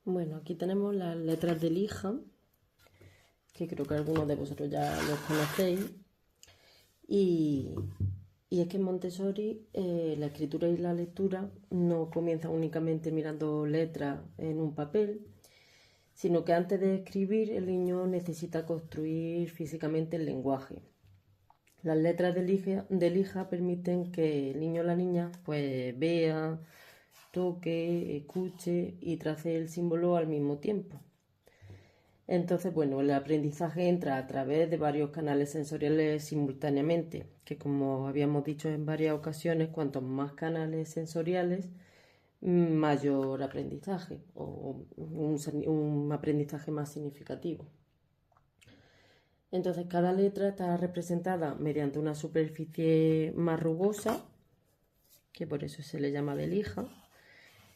Bueno, aquí tenemos las letras de lija, que creo que algunos de vosotros ya los conocéis. Y, y es que en Montessori la escritura y la lectura no comienzan únicamente mirando letras en un papel, sino que antes de escribir el niño necesita construir físicamente el lenguaje. Las letras de lija permiten que el niño o la niña pues vea, toque, escuche y trace el símbolo al mismo tiempo. Entonces, bueno, el aprendizaje entra a través de varios canales sensoriales simultáneamente, que como habíamos dicho en varias ocasiones, cuantos más canales sensoriales, mayor aprendizaje o un aprendizaje más significativo. Entonces, cada letra está representada mediante una superficie más rugosa, que por eso se le llama de lija,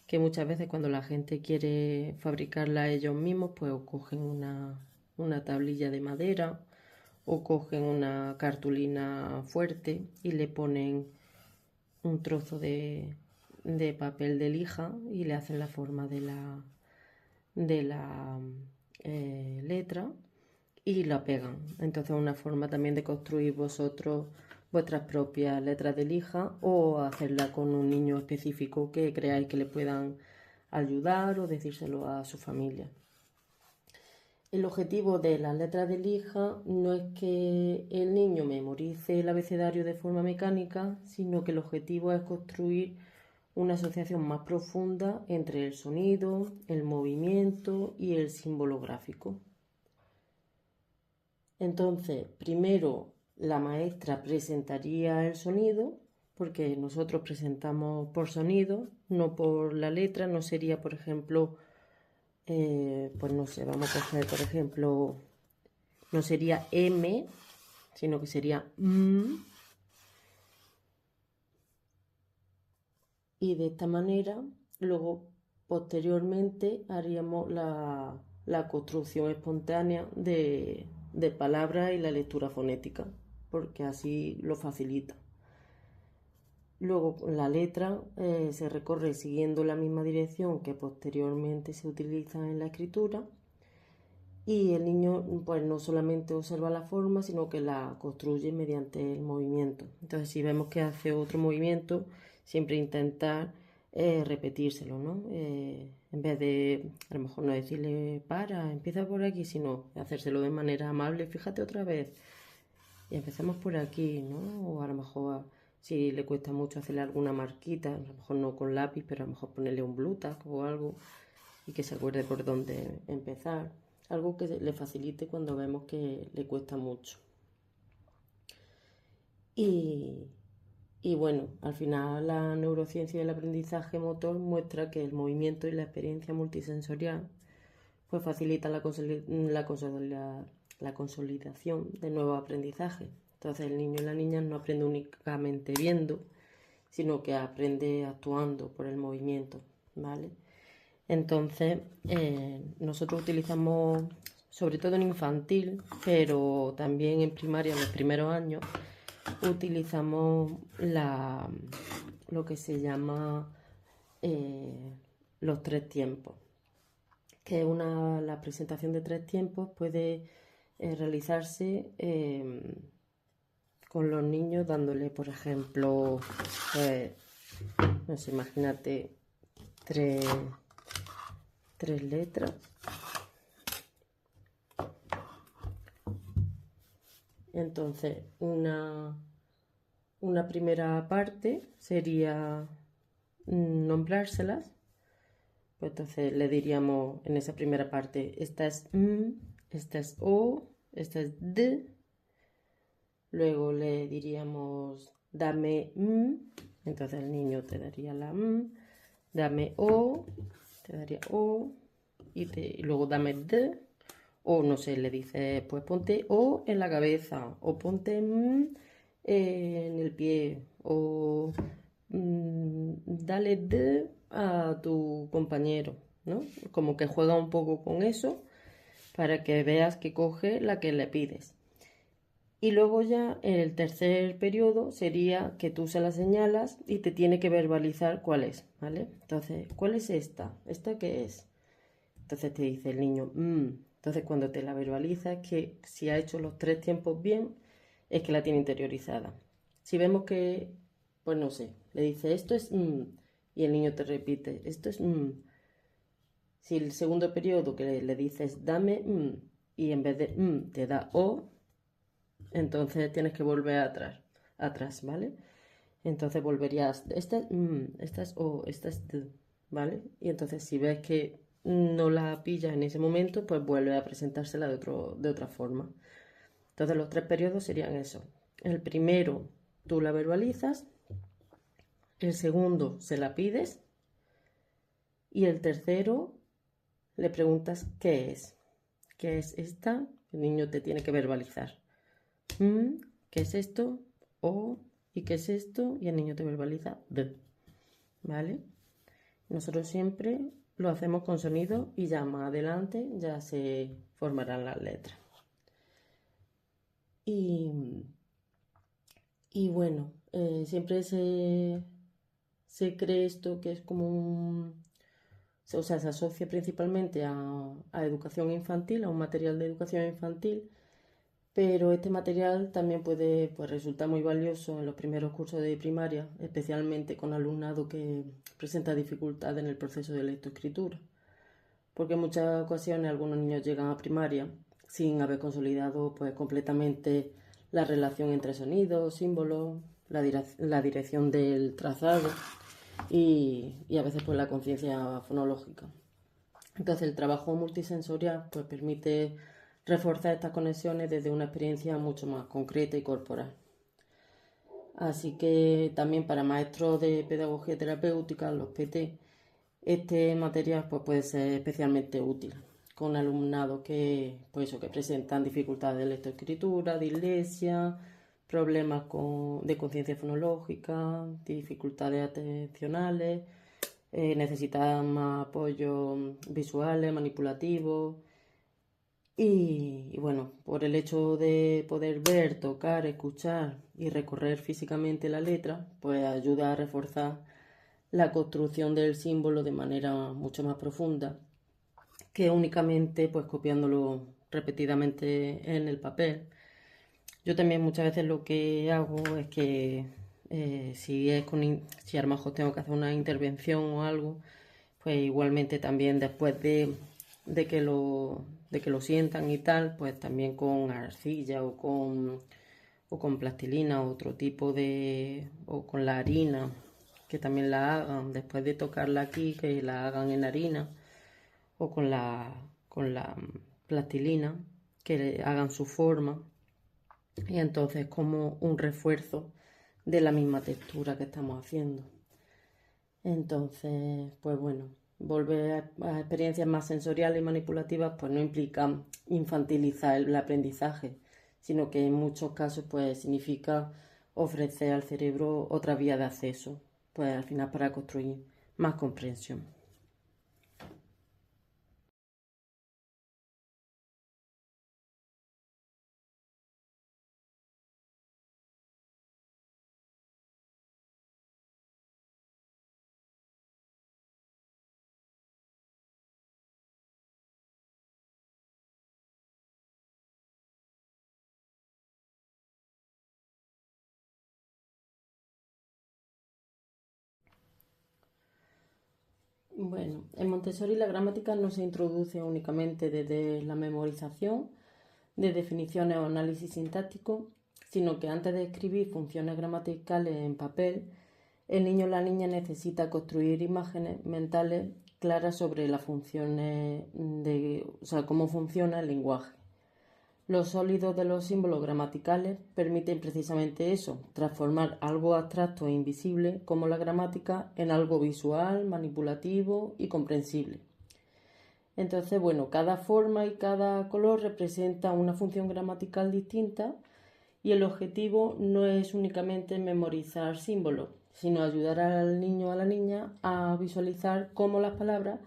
que muchas veces cuando la gente quiere fabricarla ellos mismos, pues o cogen una tablilla de madera o cogen una cartulina fuerte y le ponen un trozo de papel de lija y le hacen la forma de la letra y la pegan. Entonces una forma también de construir vosotros vuestras propias letras de lija o hacerla con un niño específico que creáis que le puedan ayudar o decírselo a su familia. El objetivo de las letras de lija no es que el niño memorice el abecedario de forma mecánica, sino que el objetivo es construir una asociación más profunda entre el sonido, el movimiento y el símbolo gráfico. Entonces, primero la maestra presentaría el sonido, porque nosotros presentamos por sonido, no por la letra. No sería, por ejemplo, pues no sé, vamos a coger, por ejemplo, no sería M, sino que sería M. Y de esta manera, luego, posteriormente, haríamos la construcción espontánea de palabras y la lectura fonética, porque así lo facilita. Luego la letra se recorre siguiendo la misma dirección que posteriormente se utiliza en la escritura, y el niño pues no solamente observa la forma, sino que la construye mediante el movimiento. Entonces, si vemos que hace otro movimiento, siempre intentar repetírselo, ¿no? En vez de, a lo mejor no decirle para, empieza por aquí, sino hacérselo de manera amable, fíjate otra vez y empezamos por aquí, ¿no? O a lo mejor si le cuesta mucho hacerle alguna marquita, a lo mejor no con lápiz, pero a lo mejor ponerle un blue tack o algo y que se acuerde por dónde empezar. Algo que le facilite cuando vemos que le cuesta mucho. Y bueno, al final la neurociencia del aprendizaje motor muestra que el movimiento y la experiencia multisensorial pues facilita la consolidación de nuevos aprendizajes. Entonces el niño y la niña no aprende únicamente viendo, sino que aprende actuando por el movimiento, ¿vale? Entonces nosotros utilizamos, sobre todo en infantil, pero también en primaria, en los primeros años, utilizamos lo que se llama los 3 tiempos, que la presentación de 3 tiempos puede realizarse con los niños dándole, por ejemplo, no sé, imagínate tres letras. Entonces, una primera parte sería nombrárselas. Pues entonces le diríamos en esa primera parte, esta es M, esta es O, esta es D. Luego le diríamos, dame M, entonces el niño te daría la M, dame O, te daría O, y luego dame D, o no sé, le dices, pues ponte O en la cabeza, o ponte M en el pie, o dale D a tu compañero, ¿no? Como que juega un poco con eso para que veas que coge la que le pides. Y luego ya el tercer periodo sería que tú se la señalas y te tiene que verbalizar cuál es, ¿vale? Entonces, ¿cuál es esta? ¿Esta qué es? Entonces te dice el niño, Entonces cuando te la verbaliza es que si ha hecho los 3 tiempos bien, es que la tiene interiorizada. Si vemos que, pues no sé, le dice esto es y el niño te repite, esto es Si el segundo periodo que le dices dame y en vez de te da o, entonces tienes que volver atrás, ¿vale? Entonces volverías, esta es o, esta es d, ¿vale? Y entonces si ves que no la pillas en ese momento, pues vuelve a presentársela de otra forma. Entonces los 3 periodos serían eso. El primero tú la verbalizas, el segundo se la pides y el tercero le preguntas qué es. ¿Qué es esta? El niño te tiene que verbalizar. ¿Qué es esto? O, ¿y qué es esto? Y el niño te verbaliza D. ¿Vale? Nosotros siempre lo hacemos con sonido y ya más adelante ya se formarán las letras. Y bueno, siempre se cree esto que es como o sea, se asocia principalmente a educación infantil, a un material de educación infantil, pero este material también puede pues, resultar muy valioso en los primeros cursos de primaria, especialmente con alumnado que presenta dificultades en el proceso de lectoescritura, porque en muchas ocasiones algunos niños llegan a primaria sin haber consolidado pues, completamente la relación entre sonidos, símbolos, la dirección del trazado y a veces pues, la conciencia fonológica. Entonces el trabajo multisensorial pues, permite reforzar estas conexiones desde una experiencia mucho más concreta y corporal. Así que también para maestros de pedagogía terapéutica, los PT, este material pues, puede ser especialmente útil con alumnados que presentan dificultades de lectoescritura, dislexia, problemas de conciencia fonológica, dificultades atencionales, necesitan más apoyo visuales, manipulativos. Y bueno, por el hecho de poder ver, tocar, escuchar y recorrer físicamente la letra, pues ayuda a reforzar la construcción del símbolo de manera mucho más profunda que únicamente pues copiándolo repetidamente en el papel. Yo también muchas veces lo que hago es que si a lo mejor tengo que hacer una intervención o algo, pues igualmente también después de que lo sientan y tal, pues también con arcilla o con plastilina, otro tipo o con la harina, que también la hagan, después de tocarla aquí, que la hagan en harina, o con la plastilina, que le hagan su forma, y entonces como un refuerzo de la misma textura que estamos haciendo. Entonces, pues bueno, volver a experiencias más sensoriales y manipulativas pues no implica infantilizar el aprendizaje, sino que en muchos casos pues significa ofrecer al cerebro otra vía de acceso, pues al final para construir más comprensión. Bueno, en Montessori la gramática no se introduce únicamente desde la memorización de definiciones o análisis sintáctico, sino que antes de escribir funciones gramaticales en papel, el niño o la niña necesita construir imágenes mentales claras sobre las funciones o sea, cómo funciona el lenguaje. Los sólidos de los símbolos gramaticales permiten precisamente eso, transformar algo abstracto e invisible como la gramática en algo visual, manipulativo y comprensible. Entonces, bueno, cada forma y cada color representa una función gramatical distinta y el objetivo no es únicamente memorizar símbolos, sino ayudar al niño o a la niña a visualizar cómo las palabras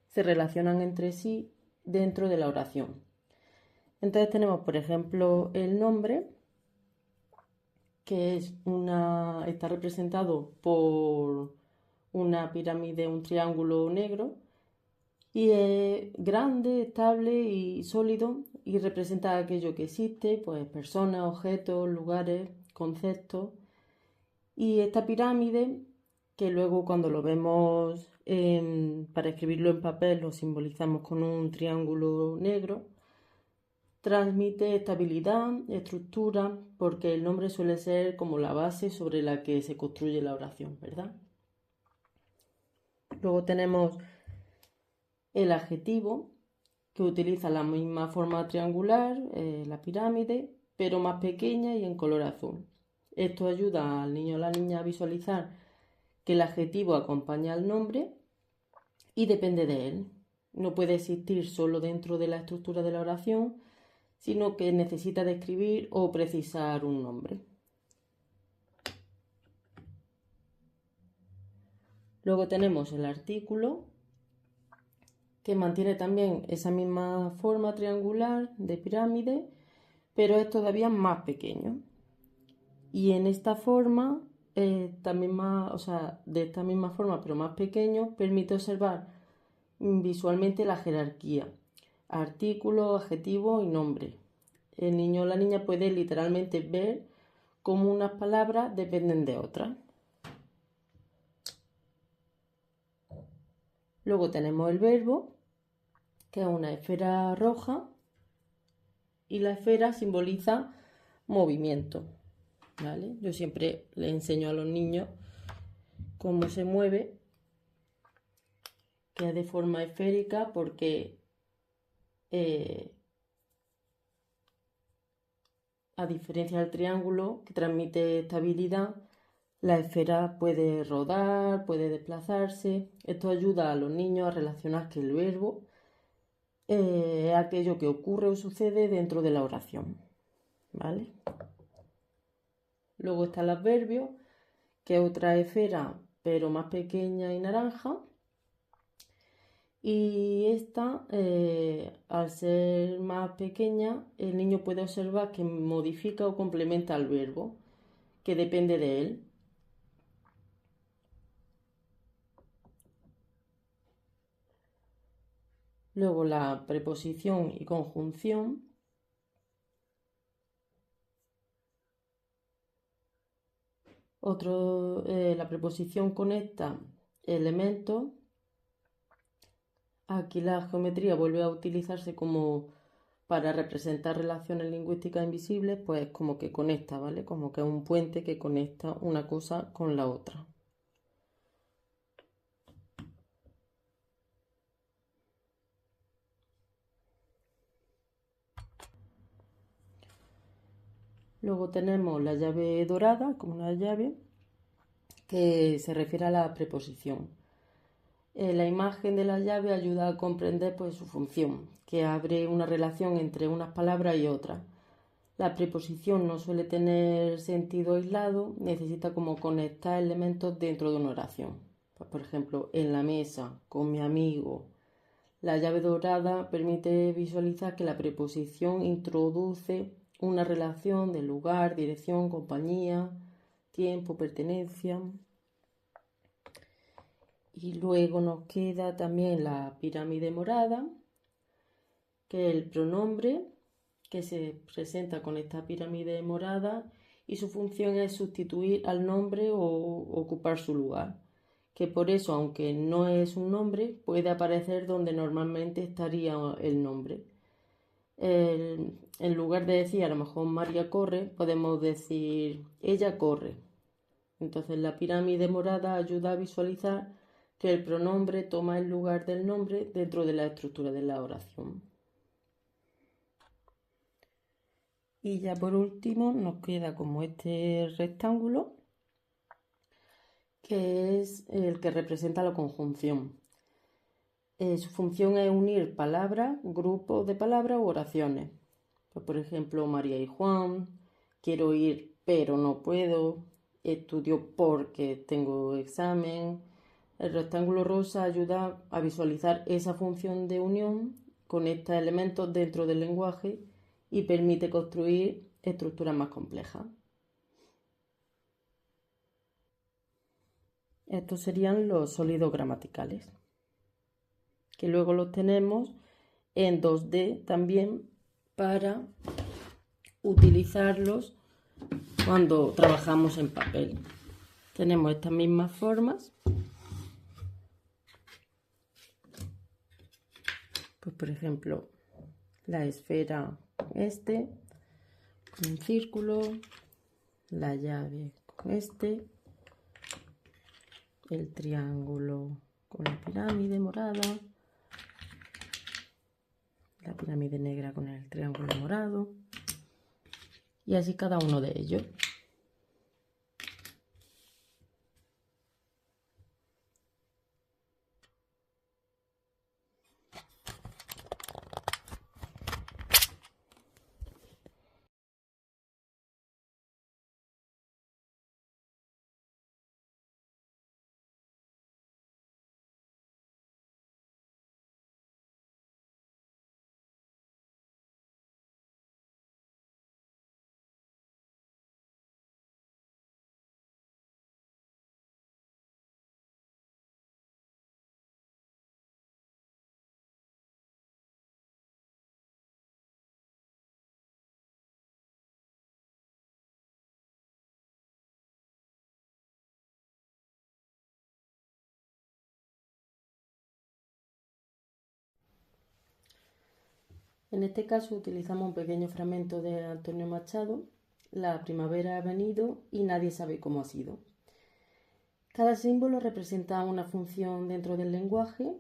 se relacionan entre sí dentro de la oración. Entonces tenemos, por ejemplo, el nombre, que está representado por una pirámide, un triángulo negro, Y es grande, estable y sólido y representa aquello que existe, pues personas, objetos, lugares, conceptos. Y esta pirámide, que luego cuando lo vemos para escribirlo en papel lo simbolizamos con un triángulo negro, transmite estabilidad, estructura, porque el nombre suele ser como la base sobre la que se construye la oración, ¿verdad? Luego tenemos el adjetivo, que utiliza la misma forma triangular, la pirámide, pero más pequeña y en color azul. Esto ayuda al niño o la niña a visualizar que el adjetivo acompaña al nombre y depende de él. No puede existir solo dentro de la estructura de la oración, sino que necesita describir o precisar un nombre. Luego tenemos el artículo, que mantiene también esa misma forma triangular de pirámide, pero es todavía más pequeño. Y en esta forma, también más, o sea, de esta misma forma, pero más pequeño, permite observar visualmente la jerarquía, artículo, adjetivo y nombre. El niño o la niña puede literalmente ver cómo unas palabras dependen de otras. Luego tenemos el verbo, que es una esfera roja, y la esfera simboliza movimiento, ¿vale? Yo siempre le enseño a los niños cómo se mueve, que es de forma esférica, porque a diferencia del triángulo, que transmite estabilidad, la esfera puede rodar, puede desplazarse. Esto ayuda a los niños a relacionar que el verbo es aquello que ocurre o sucede dentro de la oración, ¿vale? Luego está el adverbio, que es otra esfera, pero más pequeña y naranja. Y esta, al ser más pequeña, el niño puede observar que modifica o complementa al verbo, que depende de él. Luego la preposición y conjunción. La preposición conecta elementos. Aquí la geometría vuelve a utilizarse como para representar relaciones lingüísticas invisibles, pues como que conecta, ¿vale? Como que es un puente que conecta una cosa con la otra. Luego tenemos la llave dorada, como una llave, que se refiere a la preposición. La imagen de la llave ayuda a comprender pues, su función, que abre una relación entre unas palabras y otras. La preposición no suele tener sentido aislado, necesita como conectar elementos dentro de una oración. Pues, por ejemplo, en la mesa, con mi amigo. La llave dorada permite visualizar que la preposición introduce una relación de lugar, dirección, compañía, tiempo, pertenencia. Y luego nos queda también la pirámide morada, que es el pronombre que se presenta con esta pirámide morada y su función es sustituir al nombre o ocupar su lugar, que por eso, aunque no es un nombre, puede aparecer donde normalmente estaría el nombre. En lugar de decir a lo mejor María corre, podemos decir ella corre. Entonces la pirámide morada ayuda a visualizar que el pronombre toma el lugar del nombre dentro de la estructura de la oración. Y ya por último nos queda como este rectángulo, que es el que representa la conjunción. Su función es unir palabras, grupos de palabras u oraciones. Pues, por ejemplo, María y Juan, quiero ir pero no puedo, estudio porque tengo examen. El rectángulo rosa ayuda a visualizar esa función de unión, conecta elementos dentro del lenguaje y permite construir estructuras más complejas. Estos serían los sólidos gramaticales. que luego los tenemos en 2D también para utilizarlos cuando trabajamos en papel. Tenemos estas mismas formas. Pues por ejemplo, la esfera con con un círculo, la llave con el triángulo con la pirámide morada, la pirámide negra con el triángulo morado, y así cada uno de ellos. En este caso utilizamos un pequeño fragmento de Antonio Machado, La primavera ha venido y nadie sabe cómo ha sido. Cada símbolo representa una función dentro del lenguaje.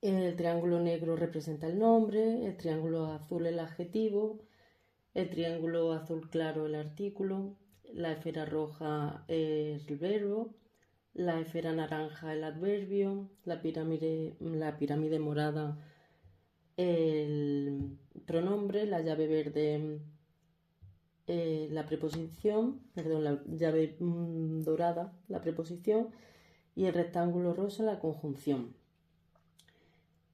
El triángulo negro representa el nombre, el triángulo azul el adjetivo, el triángulo azul claro el artículo, la esfera roja el verbo, la esfera naranja el adverbio, la pirámide morada el pronombre, la llave verde la preposición, perdón, la llave dorada la preposición y el rectángulo rosa la conjunción.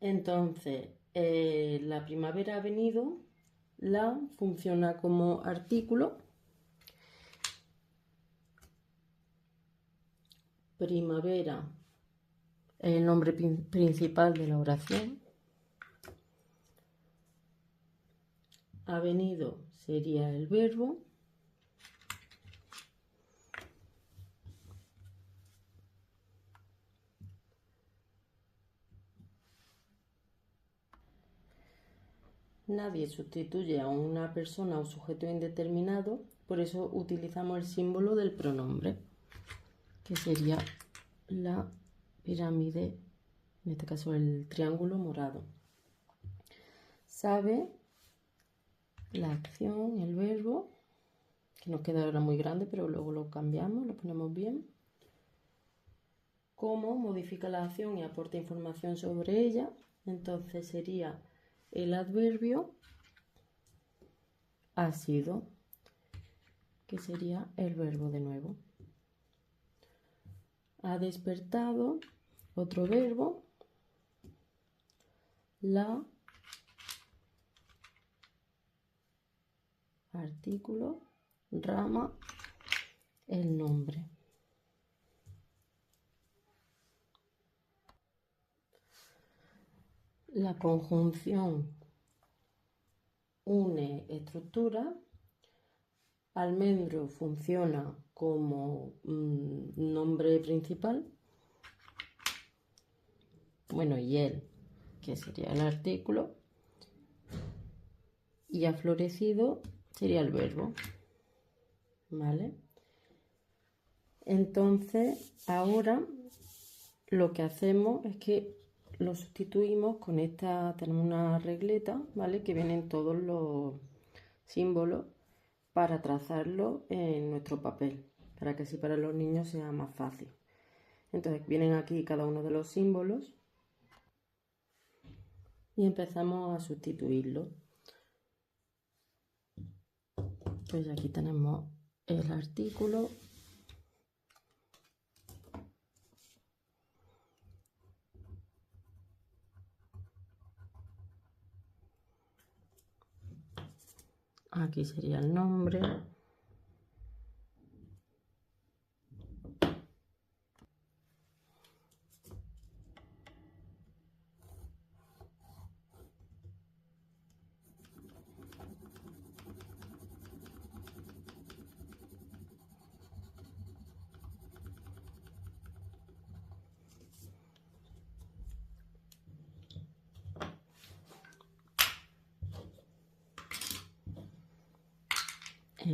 Entonces, la primavera ha venido, la funciona como artículo. Primavera es el nombre principal de la oración. Ha venido sería el verbo. Nadie sustituye a una persona o sujeto indeterminado, por eso utilizamos el símbolo del pronombre, que sería la pirámide, en este caso el triángulo morado. Sabe, la acción, el verbo, que nos queda ahora muy grande, pero luego lo cambiamos, lo ponemos bien. Cómo modifica la acción y aporta información sobre ella, entonces sería el adverbio ha sido, que sería el verbo de nuevo. Ha despertado, otro verbo, la, artículo, rama, el nombre. La conjunción une estructura. Almendro funciona como nombre principal. Bueno, y él, que sería el artículo. Y ha florecido sería el verbo. ¿Vale? Entonces, ahora lo que hacemos es que lo sustituimos con esta, tenemos una regleta, ¿vale? Que vienen todos los símbolos para trazarlo en nuestro papel, para que así para los niños sea más fácil. Entonces vienen aquí cada uno de los símbolos y empezamos a sustituirlo. Pues aquí tenemos el artículo. Aquí sería el nombre.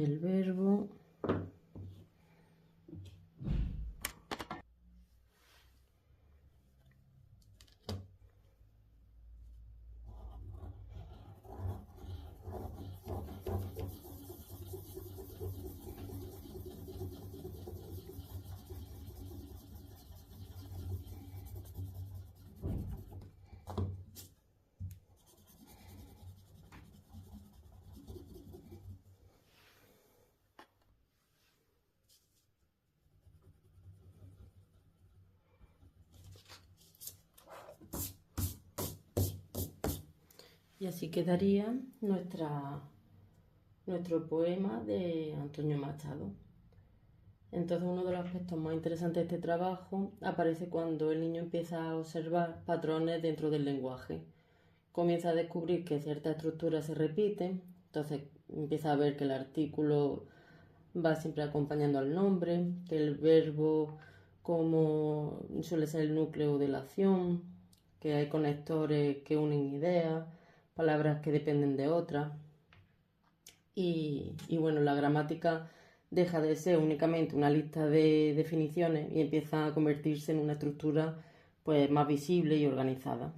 el verbo, y así quedaría nuestro poema de Antonio Machado. Entonces, uno de los aspectos más interesantes de este trabajo aparece cuando el niño empieza a observar patrones dentro del lenguaje. Comienza a descubrir que ciertas estructuras se repiten, entonces empieza a ver que el artículo va siempre acompañando al nombre, que el verbo como suele ser el núcleo de la acción, que hay conectores que unen ideas, palabras que dependen de otras. Y bueno, la gramática deja de ser únicamente una lista de definiciones y empieza a convertirse en una estructura pues más visible y organizada.